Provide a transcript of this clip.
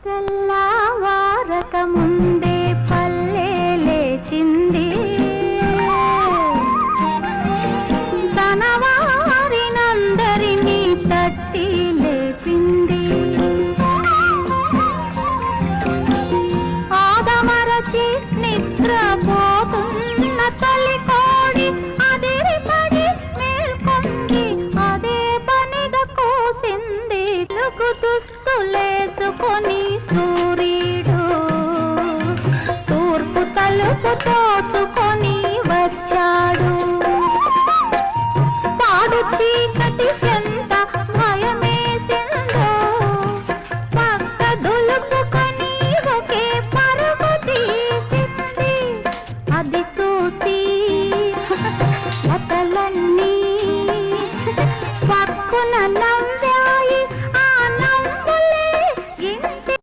తెల్లవారక ముందే పల్లె లేచింది, తన వారినందరినీ తట్టి లేపింది. ఆదమరచి నిద్రపోతున్న తల్లి కోడి అదిరిపడి మేల్కొంది, అదే పనిగా కూసింది. తెలుగు దుస్తులేసుకొని సూర్యుడు తూర్పు తలుపు తోసుకొని వచ్చాడు. పాడు చీకటి చెంత భయమేసిందో, పక్క దులుపుకొని